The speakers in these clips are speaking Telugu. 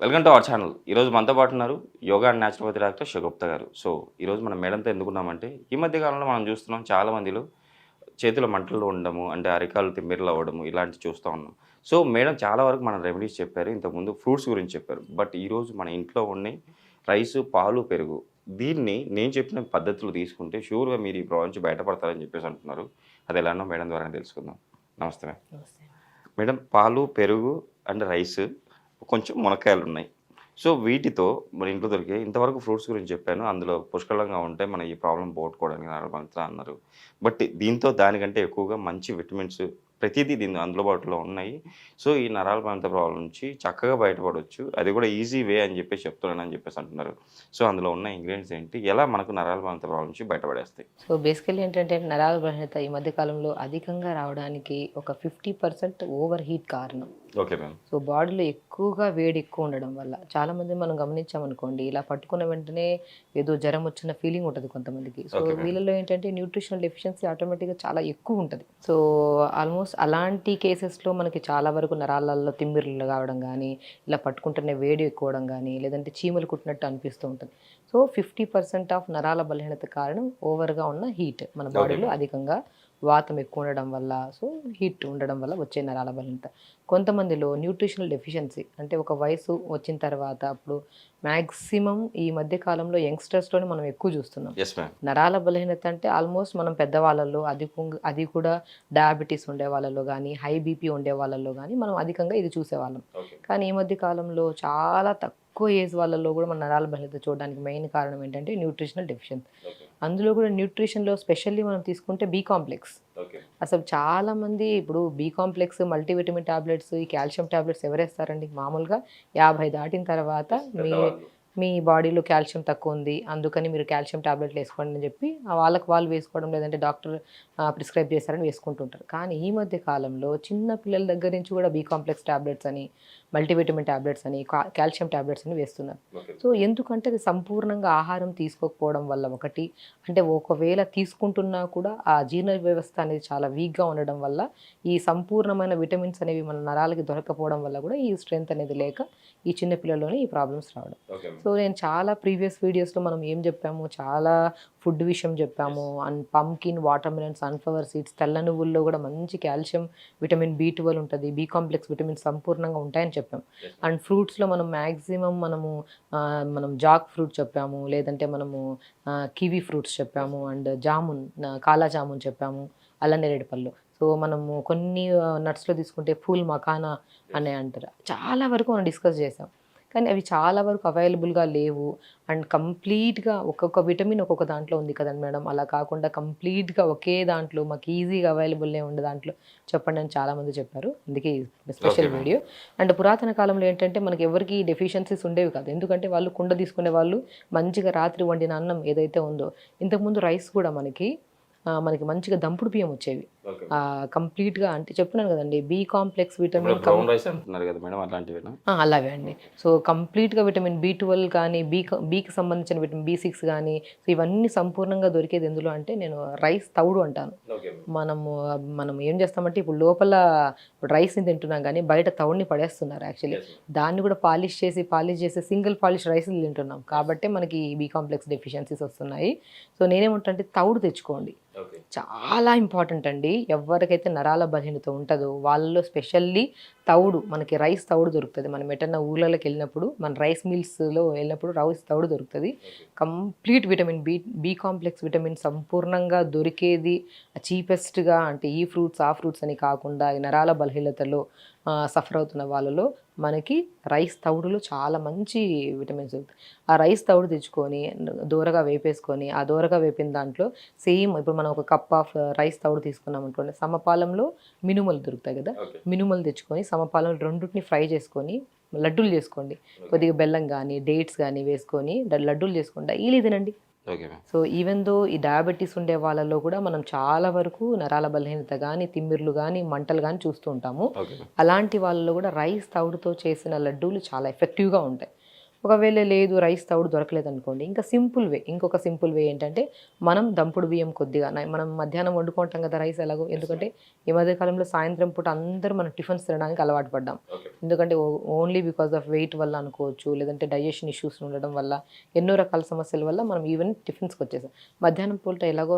Welcome to our channel. ఈరోజు మనతో పాటు ఉన్నారు yoga and naturopathy doctor Shagufta గారు. సో ఈరోజు మనం మేడంతో ఎందుకున్నామంటే ఈ మధ్య కాలంలో మనం చూస్తున్నాం చాలా మందిలో చేతుల మంటలు ఉండడము, అంటే అరికాలు తిమ్మిర్లు అవ్వడము ఇలాంటివి చూస్తూ ఉన్నాం. సో మేడం చాలా వరకు మన రెమెడీస్ చెప్పారు. ఇంతకుముందు ఫ్రూట్స్ గురించి చెప్పారు. బట్ ఈరోజు మన ఇంట్లో ఉండే రైసు, పాలు, పెరుగు దీన్ని నేను చెప్పిన పద్ధతులు తీసుకుంటే షూర్‌గా మీరు ఈ ప్రాబ్లమ్ నుంచి బయటపడతారని చెప్పేసి అంటున్నారు. అది ఎలానో మేడం ద్వారానే తెలుసుకుందాం. నమస్తే మేడం. నమస్తే. మేడం పాలు, పెరుగు అండ్ రైస్ కొంచెం మునక్కాయలున్నాయి. సో, వీటితో మన ఇంట్లో దొరికే ఇంతవరకు ఫ్రూట్స్ గురించి చెప్పాను. అందులో పుష్కలంగా ఉంటాయి. మన ఈ ప్రాబ్లమ్ పోగొట్టుకోవడానికి నడమంతా అన్నారు. బట్ దీంతో దానికంటే ఎక్కువగా మంచి విటమిన్స్ ప్రతీదీ అందుబాటులో ఉన్నాయి. సో, ఈ నరాల ప్రాంత ప్రాబ్లమ్ నుంచి చక్కగా బయటపడొచ్చు. అది కూడా ఈజీ వే అని చెప్పేసి చెప్తున్నానని చెప్పేసి అంటున్నారు. సో, అందులో ఉన్న ఇంగ్రీడియెంట్స్ ఏంటి? ఎలా మనకు నరాల ప్రాంత ప్రాబ్లమ్ నుంచి బయటపడేస్తాయి? సో, బేసికల్లీ ఏంటంటే నరాల బలహీనత ఈ మధ్య కాలంలో అధికంగా రావడానికి ఒక 50% ఓవర్ హీట్ కారణం. Okay ma'am. సో, బాడీలో ఎక్కువగా వేడి ఎక్కువ ఉండడం వల్ల చాలామంది మనం గమనించామనుకోండి, ఇలా పట్టుకున్న వెంటనే ఏదో జ్వరం వచ్చిన ఫీలింగ్ ఉంటుంది కొంతమందికి. So, okay ma'am. వీళ్ళలో ఏంటంటే న్యూట్రిషనల్ డెఫిషియన్సీ ఆటోమేటిక్‌గా చాలా ఎక్కువ ఉంటుంది. సో, ఆల్మోస్ట్ అలాంటి కేసెస్‌లో మనకి చాలా వరకు నరాలలో తిమ్మిర్లు కావడం గానీ, ఇలా పట్టుకుంటేనే వేడి ఎక్కువడం గానీ, లేదంటే చీమలు కుట్టినట్టు అనిపిస్తూ ఉంటుంది. సో, 50% ఆఫ్ నరాల బలహీనత కారణం ఓవర్‌గా ఉన్న హీట్. మన ఓకే బాడీలో మ్యామ్. అధికంగా వాతం ఎక్కువ ఉండడం వల్ల, సో హీట్ ఉండడం వల్ల వచ్చే నరాల బలహీనత. కొంతమందిలో న్యూట్రిషనల్ డెఫిషియన్సీ అంటే ఒక వయసు వచ్చిన తర్వాత అప్పుడు మ్యాక్సిమం ఈ మధ్య కాలంలో యంగ్‌స్టర్స్‌లోనే మనం ఎక్కువ చూస్తున్నాం. Yes ma'am. నరాల బలహీనత అంటే ఆల్మోస్ట్ మనం పెద్దవాళ్ళలో అది కూడా డయాబెటీస్ ఉండే వాళ్ళలో గానీ, హై బీపీ ఉండే వాళ్ళలో గానీ మనం అధికంగా ఇది చూసేవాళ్ళం. ఓకే. కానీ ఈ మధ్య కాలంలో చాలా తక్కువ ఏజ్ వాళ్ళలో కూడా మన నరాల బలహీనత చూడడానికి మెయిన్ కారణం ఏంటంటే న్యూట్రిషనల్ డెఫిషియన్సీ. ఓకే. అందులో కూడా న్యూట్రిషన్‌లో స్పెషల్లీ మనం తీసుకుంటే బి కాంప్లెక్స్. ఓకే. అసలు చాలామంది ఇప్పుడు బి కాంప్లెక్స్, మల్టీవిటమిన్ టాబ్లెట్స్, ఈ కాల్షియం టాబ్లెట్స్ ఎవరేస్తారండి? మామూలుగా 50 దాటిన తర్వాత మీ పెద్దవాళ్ళు. మీ బాడీలో కాల్షియం తక్కువ ఉంది, అందుకని మీరు కాల్షియం టాబ్లెట్లు వేసుకోండి అని చెప్పి వాళ్ళకి వాళ్ళు వేసుకోవడం, లేదంటే డాక్టర్ ప్రిస్క్రైబ్ చేశారని వేసుకుంటుంటారు. కానీ ఈ మధ్య కాలంలో చిన్న పిల్లల దగ్గర నుంచి కూడా బి కాంప్లెక్స్ టాబ్లెట్స్ అని, మల్టీవిటమిన్ టాబ్లెట్స్ అని, కాల్షియం టాబ్లెట్స్ అని వేస్తున్నారు. ఓకే. సో ఎందుకంటే అది సంపూర్ణంగా ఆహారం తీసుకోకపోవడం వల్ల ఒకటి, అంటే ఒకవేళ తీసుకుంటున్నా కూడా ఆ జీర్ణ వ్యవస్థ అనేది చాలా వీక్‌గా ఉండడం వల్ల, ఈ సంపూర్ణమైన విటమిన్స్ అనేవి మన నరాలకి దొరకకపోవడం వల్ల కూడా ఈ స్ట్రెంత్ అనేది లేక ఈ చిన్న పిల్లల్లోనే ఈ ప్రాబ్లమ్స్ రావడం. ఓకే. సో నేను చాలా ప్రీవియస్ వీడియోస్‌లో మనం ఏం చెప్పాము, చాలా ఫుడ్ విషయం చెప్పాము. And pumpkin, water melon, sunflower seeds, తెల్ల నువ్వుల్లో కూడా మంచి కాల్షియం, విటమిన్ బి12 ఉంటుంది, బి కాంప్లెక్స్ విటమిన్స్ సంపూర్ణంగా ఉంటాయని చెప్పాం. యెస్. అండ్ ఫ్రూట్స్‌లో మనం మ్యాక్సిమం మనం జాక్ ఫ్రూట్ చెప్పాము, లేదంటే మనము కివి ఫ్రూట్స్ చెప్పాము, అండ్ జామున్, కాలా జామున్ చెప్పాము, అల్లనేరేడు పళ్ళు. సో మనము కొన్ని నట్స్‌లో తీసుకుంటే ఫూల్ మఖానా అని అంటారు. చాలా వరకు మనం డిస్కస్ చేసాం. కానీ అవి చాలా వరకు అవైలబుల్‌గా లేవు. అండ్ కంప్లీట్‌గా ఒక్కొక్క విటమిన్ ఒక్కొక్క దాంట్లో ఉంది కదండి మేడం. అలా కాకుండా కంప్లీట్‌గా ఒకే దాంట్లో మాకు ఈజీగా అవైలబుల్‌నే ఉండే దాంట్లో చెప్పండి అని చాలామంది చెప్పారు. అందుకే ఈ special okay ma'am. Video. And పురాతన కాలంలో ఏంటంటే మనకి ఎవరికీ డెఫిషియన్సీస్ ఉండేవి కాదు. ఎందుకంటే వాళ్ళు కుండ తీసుకునేవాళ్ళు. మంచిగా రాత్రి వండిన అన్నం ఏదైతే ఉందో, ఇంతకుముందు రైస్ కూడా మనకి మంచిగా దంపుడు బియ్యం వచ్చేవి. ఓకే. కంప్లీట్‌గా అంటే చెప్తున్నాను కదండీ, బి కాంప్లెక్స్ ఇప్పుడు విటమిన్ బ్రౌన్ రైస్ అంటున్నారు కదా మేడం, అలాంటివేనా? అలాగే అండి. సో, కంప్లీట్‌గా విటమిన్ బి12 కానీ, బికి సంబంధించిన విటమిన్ బి6 గానీ, సో, ఇవన్నీ సంపూర్ణంగా దొరికేది ఎందులో అంటే నేను రైస్ తవుడు అంటాను. ఓకే. మనం ఏం చేస్తామంటే ఇప్పుడు లోపల రైస్‌ని తింటున్నాం గానీ, బయట తవుడుని పడేస్తున్నారు యాక్చువల్లీ. యెస్. దాన్ని కూడా పాలిష్ చేసి సింగిల్ పాలిష్ రైస్‌లు తింటున్నాం. కాబట్టే మనకి బి కాంప్లెక్స్ డెఫిషియన్సీస్ వస్తున్నాయి. సో, నేనేమంటానంటే తవుడు తెచ్చుకోండి. ఓకే. చాలా ఇంపార్టెంట్ అండి. ఎవరికైతే నరాల బలహీనత ఉంటదో వాళ్ళలో స్పెషల్లీ తవుడు, మనకి రైస్ తవుడు దొరుకుతది. మనం ఎటన్నా ఊర్లలోకి వెళ్ళినప్పుడు, మన రైస్ మిల్స్‌లో వెళ్ళినప్పుడు రైస్ తవుడు దొరుకుతది. Complete vitamin B complex vitamin సంపూర్ణంగా దొరికేది చీపెస్ట్‌గా, అంటే ఈ ఫ్రూట్స్, ఆ ఫ్రూట్స్ అని కాకుండా ఈ నరాల బలహీనతలో సఫర్ అవుతున్న వాళ్ళలో మనకి రైస్ తవుడులో చాలా మంచి విటమిన్స్ దొరుకుతాయి. ఆ రైస్ తవుడు తెచ్చుకొని దోరగా వేపేసుకొని, ఆ దోరగా వేపిన దాంట్లో సేమ్ ఇప్పుడు మనం ఒక కప్ ఆఫ్ రైస్ తవుడు తీసుకున్నాం అనుకోండి, సమపాలంలో మినుములు దొరుకుతాయి కదా, ఓకే. మినుములు తెచ్చుకొని సమపాలంలో రెండిటిని ఫ్రై చేసుకొని లడ్డూలు చేసుకోండి. కొద్దిగా బెల్లం కానీ, డేట్స్ కానీ వేసుకొని లడ్డూలు చేసుకోండి. డైలీ తినండి. Okay ma'am. So even though ఈ డయాబెటీస్ ఉండే వాళ్ళలో కూడా మనం చాలా వరకు నరాల బలహీనత కానీ, తిమ్మిర్లు కానీ, మంటలు కానీ చూస్తూ ఉంటాము. Okay ma'am. అలాంటి వాళ్ళలో కూడా రైస్ తవుడుతో చేసిన లడ్డూలు చాలా ఎఫెక్టివ్‌గా ఉంటాయి. ఒకవేళ లేదు రైస్ తవుడు దొరకలేదు అనుకోండి, ఇంకా సింపుల్ వే, ఇంకొక సింపుల్ వే ఏంటంటే మనం దంపుడు బియ్యం కొద్దిగా మనం మధ్యాహ్నం వండుకుంటాం కదా రైస్ ఎలాగో, ఎందుకంటే ఈ మధ్య కాలంలో సాయంత్రం పూట అందరూ మనం టిఫిన్స్ తినడానికి అలవాటు పడ్డాం. ఎందుకంటే ఓన్లీ బికాస్ ఆఫ్ వెయిట్ వల్ల అనుకోవచ్చు, లేదంటే డైజెషన్ ఇష్యూస్ ఉండడం వల్ల, ఎన్నో రకాల సమస్యల వల్ల మనం ఈవెన్ టిఫిన్స్కి వచ్చేసాం. మధ్యాహ్నం పూట ఎలాగో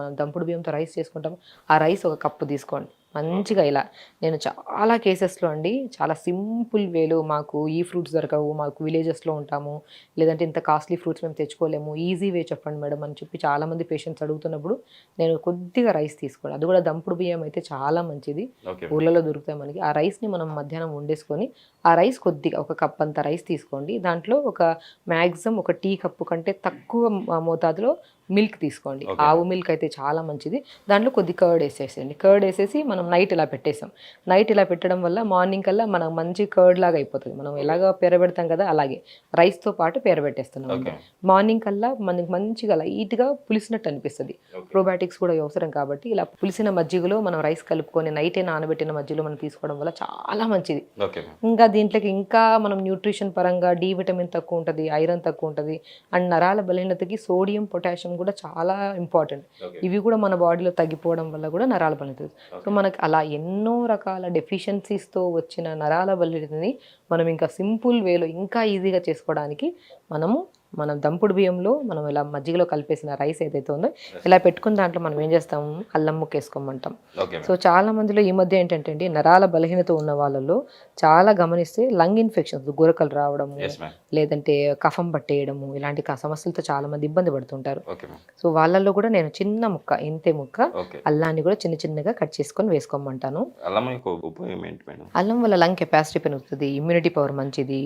మనం దంపుడు బియ్యంతో రైస్ చేసుకుంటాం, ఆ రైస్ ఒక కప్పు తీసుకోండి మంచిగా ఇలా. నేను చాలా కేసెస్లో అండి చాలా సింపుల్ వేలో, మాకు ఈ ఫ్రూట్స్ దొరకవు, మాకు విలేజెస్లో ఉంటాము, లేదంటే ఇంత కాస్ట్లీ ఫ్రూట్స్ మేము తెచ్చుకోలేము, ఈజీ వే చెప్పండి మేడం అని చెప్పి చాలామంది పేషెంట్స్ అడుగుతున్నప్పుడు నేను కొద్దిగా రైస్ తీసుకోండి, అది కూడా దంపుడు బియ్యం అయితే చాలా మంచిది, ఊళ్ళలో దొరుకుతాయి మనకి. ఆ రైస్ని మనం మధ్యాహ్నం వండేసుకొని ఆ రైస్ కొద్దిగా ఒక కప్ అంత రైస్ తీసుకోండి, దాంట్లో ఒక మ్యాక్సిమం ఒక టీ కప్పు కంటే తక్కువ మోతాదులో మిల్క్ తీసుకోండి. ఆవు మిల్క్ అయితే చాలా మంచిది. దాంట్లో కొద్ది కర్డ్ వేసేసేయండి. కర్డ్ వేసేసి మనం నైట్ ఇలా పెట్టేసాం. నైట్ ఇలా పెట్టడం వల్ల మార్నింగ్ కల్లా మనం మంచి కర్డ్ లాగా అయిపోతుంది. మనం ఎలాగ పెరబెడతాం కదా అలాగే రైస్తో పాటు పెరబెట్టేస్తున్నాం. మార్నింగ్ కల్లా మనకి మంచిగా లైట్గా పులిసినట్టు అనిపిస్తుంది. ప్రోబయాటిక్స్ కూడా అవసరం కాబట్టి ఇలా పులిసిన మజ్జిగలో మనం రైస్ కలుపుకొని నైటే నానబెట్టిన మజ్జిగలో మనం తీసుకోవడం వల్ల చాలా మంచిది. ఇంకా దీంట్లోకి ఇంకా మనం న్యూట్రిషన్ పరంగా డి విటమిన్ తక్కువ ఉంటుంది, ఐరన్ తక్కువ ఉంటుంది, అండ్ నరాల బలహీనతకి సోడియం పొటాషియం కూడా చాలా ఇంపార్టెంట్. ఇవి కూడా మన బాడీలో తగ్గిపోవడం వల్ల కూడా నరాల బలహీనత. సో మనకి అలా ఎన్నో రకాల డెఫిషియన్సీస్తో వచ్చిన నరాల బలహీనతని మనం ఇంకా సింపుల్ వేలో ఇంకా ఈజీగా చేసుకోవడానికి మనం దంపుడు బియ్యంలో మనం ఇలా మజ్జిగలో కలిపేసిన రైస్ ఏదైతే ఉందో ఇలా పెట్టుకున్న దాంట్లో మనం ఏం చేస్తాము, అల్లం ముక్క వేసుకోమంటాం. సో చాలా మందిలో ఈ మధ్య ఏంటంటే అండి, నరాల బలహీనత ఉన్న వాళ్ళలో చాలా గమనిస్తే లంగ్ ఇన్ఫెక్షన్స్, గురకలు రావడము, లేదంటే కఫం పట్టేయడము, ఇలాంటి సమస్యలతో చాలా మంది ఇబ్బంది పడుతుంటారు. సో వాళ్ళల్లో కూడా నేను చిన్న ముక్క, ఇంతే ముక్క అల్లాన్ని కూడా చిన్న చిన్నగా కట్ చేసుకొని వేసుకోమంటాను. అల్లం వల్ల లంగ్ కెపాసిటీ పెరుగుతుంది, ఇమ్యూనిటీ పవర్ మంచిది,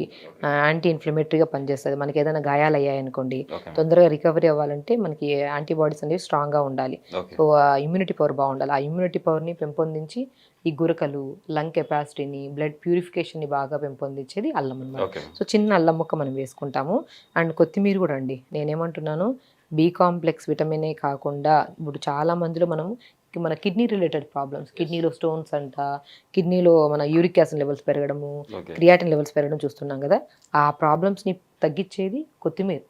యాంటీ ఇన్ఫ్లమేటరీగా పనిచేస్తుంది. మనకి ఏదైనా గాయాలు అయ్యాయనుకోండి, తొందరగా రికవరీ అవ్వాలంటే మనకి యాంటీబాడీస్ అనేవి స్ట్రాంగ్గా ఉండాలి. సో ఆ ఇమ్యూనిటీ పవర్ బాగుండాలి. ఆ ఇమ్యూనిటీ పవర్ని పెంపొందించి ఈ గురకలు, లంగ్ కెపాసిటీని, బ్లడ్ ప్యూరిఫికేషన్ని బాగా పెంపొందించేది అల్లం అన్నమాట. సో చిన్న అల్లం ముక్క మనం వేసుకుంటాము. అండ్ కొత్తిమీర కూడా అండి, నేనేమంటున్నాను, బి కాంప్లెక్స్ విటమినే కాకుండా ఇప్పుడు చాలా మందిలో మన కిడ్నీ రిలేటెడ్ ప్రాబ్లమ్స్, కిడ్నీలో స్టోన్స్ అంట, కిడ్నీలో మన యూరిక్ యాసిడ్ లెవెల్స్ పెరగడము, క్రియాటిన్ లెవెల్స్ పెరగడం చూస్తున్నాం కదా, ఆ ప్రాబ్లమ్స్ని తగ్గించేది కొత్తిమీర.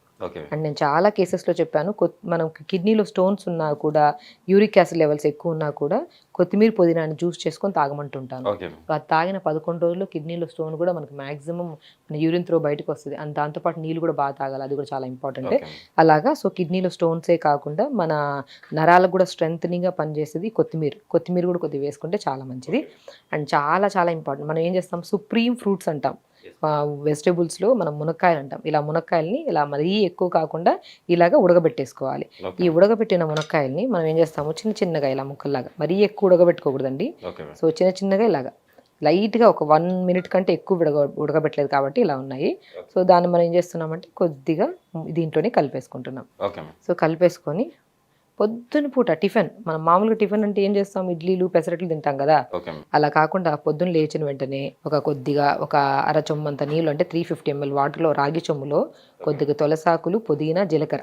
అండ్ నేను చాలా కేసెస్లో చెప్పాను, మనం కిడ్నీలో స్టోన్స్ ఉన్నా కూడా, యూరిక్ యాసిడ్ లెవెల్స్ ఎక్కువ ఉన్నా కూడా కొత్తిమీర పుదీనాని జ్యూస్ చేసుకొని తాగమంటుంటాను. అది తాగిన 11 రోజుల్లో కిడ్నీలో స్టోన్ కూడా మనకి మ్యాక్సిమం యూరిన్ త్రో బయటకు వస్తుంది. అండ్ దాంతోపాటు నీళ్ళు కూడా బాగా తాగాలి, అది కూడా చాలా ఇంపార్టెంటే. అలాగా సో కిడ్నీలో స్టోన్సే కాకుండా మన నరాలకు కూడా స్ట్రెంగ్త్నింగ్గా పనిచేసేది కొత్తిమీర కూడా కొద్దిగా వేసుకుంటే చాలా మంచిది. అండ్ చాలా చాలా ఇంపార్టెంట్, మనం ఏం చేస్తాం, సుప్రీం ఫ్రూట్స్ అంటాం వెజిటేబుల్స్లో, మనం మునక్కాయలు అంటాం. ఇలా మునక్కాయల్ని ఇలా మరీ ఎక్కువ కాకుండా ఇలాగా ఉడకబెట్టేసుకోవాలి. ఈ ఉడకబెట్టిన మునక్కాయల్ని మనం ఏం చేస్తాము, చిన్న చిన్నగా ఇలా ముక్కల్లాగా, మరీ ఎక్కువ ఉడకబెట్టుకోకూడదండి. సో చిన్న చిన్నగా ఇలాగా లైట్గా ఒక 1 మినిట్ కంటే ఎక్కువ ఉడకబెట్టలేదు కాబట్టి ఇలా ఉన్నాయి. సో దాన్ని మనం ఏం చేస్తున్నామంటే కొద్దిగా దీంట్లోనే కలిపేసుకుంటున్నాం. సో కలిపేసుకొని పొద్దున పూట టిఫిన్, మనం మామూలుగా టిఫిన్ అంటే ఏం చేస్తాం, ఇడ్లీలు పెసరట్లు తింటాం కదా, అలా కాకుండా పొద్దున్న లేచిన వెంటనే ఒక అర చెంబంత నీళ్ళు, అంటే 350 ml వాటర్లో, రాగి చెంబులో కొద్దిగా తులసాకులు, పుదీనా, జీలకర్ర,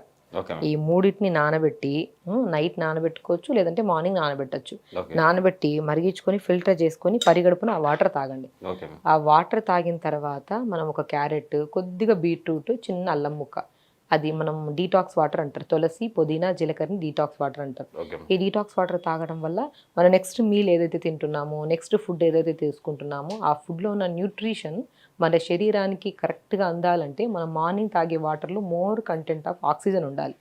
ఈ మూడింటిని నానబెట్టి నైట్ నానబెట్టుకోవచ్చు, లేదంటే మార్నింగ్ నానబెట్టచ్చు. నానబెట్టి మరిగించుకొని ఫిల్టర్ చేసుకొని పరిగడుపున ఆ వాటర్ తాగండి. ఆ వాటర్ తాగిన తర్వాత మనం ఒక క్యారెట్, కొద్దిగా బీట్రూట్, చిన్న అల్లం ముక్క, అది మనం డీటాక్స్ వాటర్ అంటారు. తులసి, పుదీనా, జీలకర్రని డీటాక్స్ వాటర్ అంటారు. ఈ డీటాక్స్ వాటర్ తాగడం వల్ల మన నెక్స్ట్ మీల్ ఏదైతే తింటున్నామో, నెక్స్ట్ ఫుడ్ ఏదైతే తీసుకుంటున్నామో, ఆ ఫుడ్లో ఉన్న న్యూట్రిషన్ మన శరీరానికి కరెక్ట్గా అందాలంటే మనం మార్నింగ్ తాగే వాటర్లో మోర్ కంటెంట్ ఆఫ్ ఆక్సిజన్ ఉండాలి.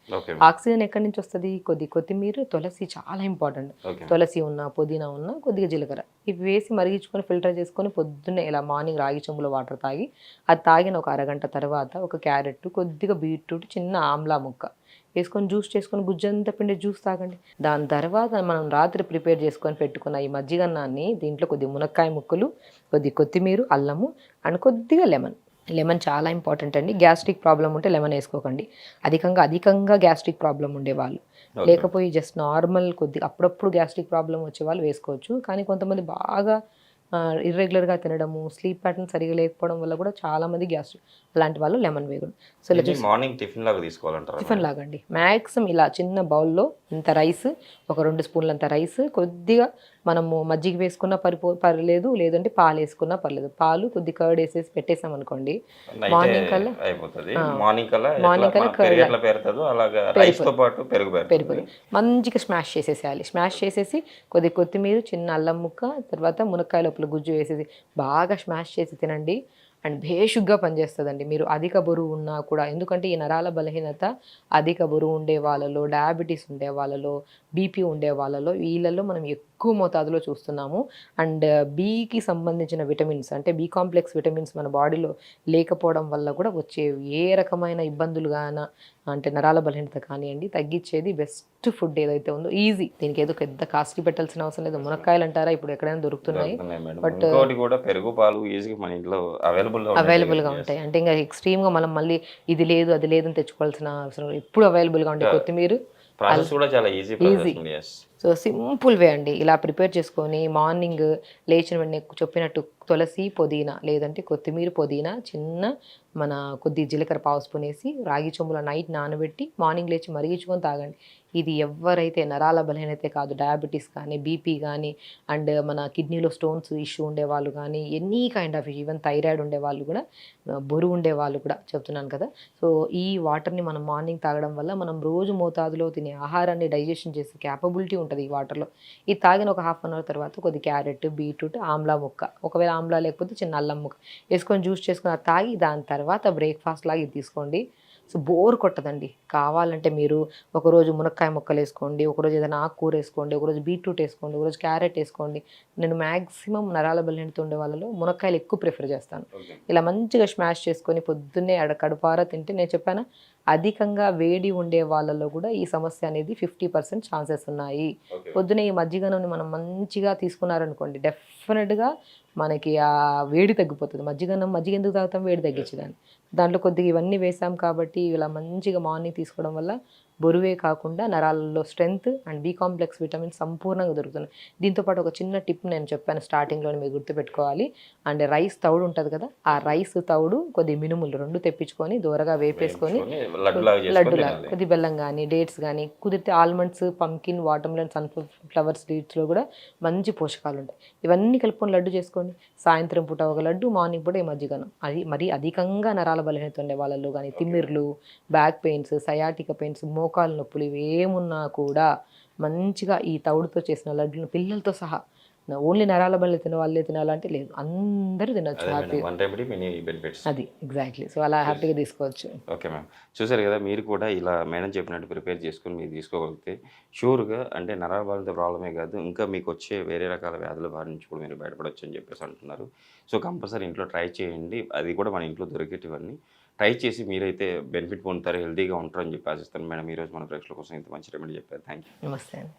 ఆక్సిజన్ ఎక్కడి నుంచి వస్తుంది, కొత్తిమీర, తులసి చాలా ఇంపార్టెంట్. తులసి ఉన్నా, పుదీనా ఉన్నా, కొద్దిగా జీలకర్ర, ఇవి వేసి మరిగించుకొని ఫిల్టర్ చేసుకొని పొద్దున్నే ఇలా మార్నింగ్ రాగి చెంబులో వాటర్ తాగి, అది తాగిన ఒక అరగంట తర్వాత ఒక క్యారెట్, కొద్దిగా బీట్రూట్, చిన్న ఆమ్లా ముక్క వేసుకొని జ్యూస్ చేసుకొని గుజ్జంతా పిండి జ్యూస్ తాగండి. దాని తర్వాత మనం రాత్రి ప్రిపేర్ చేసుకొని పెట్టుకున్న ఈ మజ్జిగన్నాన్ని దీంట్లో కొద్ది మునక్కాయ ముక్కలు, కొద్ది కొత్తిమీర, అల్లము అండ్ కొద్దిగా లెమన్ చాలా ఇంపార్టెంట్ అండి. గ్యాస్ట్రిక్ ప్రాబ్లం ఉంటే లెమన్ వేసుకోకండి. అధికంగా గ్యాస్ట్రిక్ ప్రాబ్లం ఉండేవాళ్ళు, లేకపోయి జస్ట్ నార్మల్ కొద్దిగా అప్పుడప్పుడు గ్యాస్ట్రిక్ ప్రాబ్లం వచ్చే వాళ్ళు వేసుకోవచ్చు. కానీ కొంతమంది బాగా ఇర్రెగ్యులర్గా తినడము, స్లీప్ ప్యాటర్న్ సరిగా లేకపోవడం వల్ల కూడా చాలా మంది గ్యాస్ట్రిక్, అలాంటి వాళ్ళు లెమన్ వేయకూడదు. సో మార్నింగ్ టిఫిన్ లాగా తీసుకోవాలంటారు. టిఫిన్ లాగండి. మ్యాక్సిమం ఇలా చిన్న బౌల్లో ఇంత రైస్, ఒక 2 స్పూన్లంత రైస్, కొద్దిగా మనము మజ్జిగ వేసుకున్నా పర్లేదు, లేదంటే పాలు వేసుకున్నా పర్లేదు. పాలు కొద్ది కర్డ్ వేసేసి పెట్టేసాం అనుకోండి, మార్నింగ్ కల్లా అయిపోతుంది. మార్నింగ్ కల్లా మార్నింగ్ కల్లా పెరుగు ఎట్లా పెరుతుందో అలాగా రైస్ తో పాటు పెరుగు పెరుతుంది. పెరుగుతుంది. మంచిగా స్మాష్ చేసేసేయాలి. స్మాష్ చేసేసి కొద్ది కొత్తిమీర, చిన్న అల్లం ముక్క, తర్వాత మునక్కాయ లోపల గుజ్జు వేసేసి బాగా స్మాష్ చేసి తినండి. అండ్ భేషుగ్గా పనిచేస్తుందండి. మీరు అధిక బరువు ఉన్నా కూడా, ఎందుకంటే ఈ నరాల బలహీనత అధిక బరువు ఉండే వాళ్ళలో, డయాబెటీస్ ఉండే వాళ్ళలో, బీపీ ఉండే వాళ్ళలో, వీళ్ళలో మనం ఎక్కువ మోతాదులో చూస్తున్నాము. అండ్ బికి సంబంధించిన విటమిన్స్, అంటే బి కాంప్లెక్స్ విటమిన్స్ మన బాడీలో లేకపోవడం వల్ల కూడా వచ్చే ఏ రకమైన ఇబ్బందులు గాన, అంటే నరాల బలహీనత కానివ్వండి, తగ్గించేది బెస్ట్ ఫుడ్ ఏదైతే ఉందో. ఈజీ, దీనికి ఏదో పెద్ద కాస్ట్లీ పెట్టాల్సిన అవసరం లేదు. మునక్కాయలు అంటారా, ఇప్పుడు ఎక్కడైనా దొరుకుతున్నాయి. బట్ ఇంకోటి కూడా పెరుగు పాలు ఈజీగా మన ఇంట్లో అవైలబుల్గా ఉంటాయి. అంటే ఇంకా ఎక్స్ట్రీమ్గా మనం మళ్ళీ ఇది లేదు అది లేదని తెచ్చుకోవాల్సిన అవసరం లేదు. ఎప్పుడు అవైలబుల్గా ఉంటాయి. కొత్తిమీర ప్రాసెస్ కూడా చాలా ఈజీ. సో సింపుల్ వే అండి. ఇలా ప్రిపేర్ చేసుకొని మార్నింగ్ లేచిన వెంటనే చెప్పినట్టు తులసి, పుదీనా, లేదంటే కొత్తిమీర, పుదీనా, చిన్న మన కొద్ది జీలకర్ర పావు స్పూన్ వేసి రాగి చెంబులో నైట్ నానబెట్టి మార్నింగ్ లేచి మరిగించుకొని తాగండి. ఇది ఎవరైతే నరాల బలహీనతే కాదు, డయాబెటీస్ కానీ, బీపీ కానీ, అండ్ మన కిడ్నీలో స్టోన్స్ ఇష్యూ ఉండేవాళ్ళు కానీ, any kind of even thyroid ఉండేవాళ్ళు కూడా, బరువు ఉండేవాళ్ళు కూడా చెప్తున్నాను కదా. సో ఈ వాటర్ని మనం మార్నింగ్ తాగడం వల్ల మనం రోజు మోతాదులో తినే ఆహారాన్ని డైజెషన్ చేసే క్యాపబిలిటీ ఉంటుంది ఈ వాటర్లో. ఇది తాగిన ఒక హాఫ్ అన్ అవర్ తర్వాత కొద్ది క్యారెట్, బీట్రూట్, ఆమ్లా ముక్క, ఒకవేళ ఆమ్లా లేకపోతే చిన్న అల్లం ముక్క వేసుకొని జ్యూస్ చేసుకొని అది తాగి దాని తర్వాత బ్రేక్ఫాస్ట్ లాగా ఇది తీసుకోండి. సో బోర్ కొట్టదండి. కావాలంటే మీరు ఒకరోజు మునక్కాయ ముక్కలు వేసుకోండి, ఒకరోజు ఏదైనా ఆకుకూర వేసుకోండి, ఒకరోజు బీట్రూట్ వేసుకోండి, ఒకరోజు క్యారెట్ వేసుకోండి. నేను మ్యాక్సిమం నరాల బలహీనత ఉండే వాళ్ళలో మునక్కాయలు ఎక్కువ ప్రిఫర్ చేస్తాను. ఇలా మంచిగా స్మాష్ చేసుకొని పొద్దున్నే కడుపారా తింటే, నేను చెప్పాను అధికంగా వేడి ఉండే వాళ్ళలో కూడా ఈ సమస్య అనేది 50% ఛాన్సెస్ ఉన్నాయి. పొద్దునే ఈ మజ్జిగను మనం మంచిగా తీసుకున్నారనుకోండి, డెఫినెట్గా మనకి ఆ వేడి తగ్గిపోతుంది. మజ్జిగ ఎందుకు తాగుతాం? వేడి తగ్గించడానికి. దాంట్లో కొద్దిగా ఇవన్నీ వేసాం కాబట్టి ఇలా మంచిగా మార్నింగ్ తీసుకోవడం వల్ల బరువే కాకుండా నరాలలో strength and B complex vitamin సంపూర్ణంగా దొరుకుతున్నాయి. దీంతోపాటు ఒక చిన్న టిప్ నేను చెప్పాను స్టార్టింగ్లో, మీరు గుర్తుపెట్టుకోవాలి. అండ్ రైస్ తౌడు ఉంటుంది కదా, ఆ రైస్ తౌడు కొద్ది మినుములు 2 తెప్పించుకొని దూరగా వేపేసుకొని లడ్డులా కొద్ది బెల్లం కానీ, డేట్స్ కానీ, కుదిరితే ఆల్మండ్స్, పంకిన్, వాటర్మెలన్, సన్ఫ్లవర్ సీడ్స్లో కూడా మంచి పోషకాలు ఉంటాయి. ఇవన్నీ కలుపుకొని లడ్డు చేసుకోండి. సాయంత్రం పూట ఒక లడ్డు, మార్నింగ్ పూట ఈ మజ్జిగను. అది మరి అధికంగా నరాల బలహీనత ఉండే వాళ్ళలో కానీ, తిమ్మిర్లు, బ్యాక్ పెయిన్స్, సయాటిక పెయిన్స్, మోకాలు నొప్పులు ఇవేమున్నా కూడా మంచిగా ఈ తౌడుతో చేసిన లడ్డులను పిల్లలతో సహా, ఓన్లీ నరాల బలహీనత తినే వాళ్ళే తినాలంటే లేదు, అందరూ తినొచ్చు హ్యాపీగా. అది ఎగ్జాక్ట్లీ. సో అలా హ్యాపీగా తీసుకోవచ్చు. ఓకే మ్యామ్, చూసారు కదా, మీరు కూడా ఇలా మేడం చెప్పినట్టు ప్రిపేర్ చేసుకొని మీరు తీసుకోగలిగితే షూర్గా అంటే నరాల బలహీనత ప్రాబ్లమే కాదు, ఇంకా మీకు వచ్చే వేరే రకాల వ్యాధుల బారి నుంచి కూడా మీరు బయటపడవచ్చు అని చెప్పేసి అంటున్నారు. సో కంపల్సరీ ఇంట్లో ట్రై చేయండి. అది కూడా మన ఇంట్లో దొరికేటివన్నీ ట్రై చేసి మీరైతే బెనిఫిట్ పొందుతారు, హెల్తీగా ఉంటారని చెప్పి ఆశిస్తాను. మేడం, ఈరోజు మన ప్రేక్షకుల కోసం ఇంత మంచి రెమెడీ చెప్పారు. Thank you. నమస్తే అండి.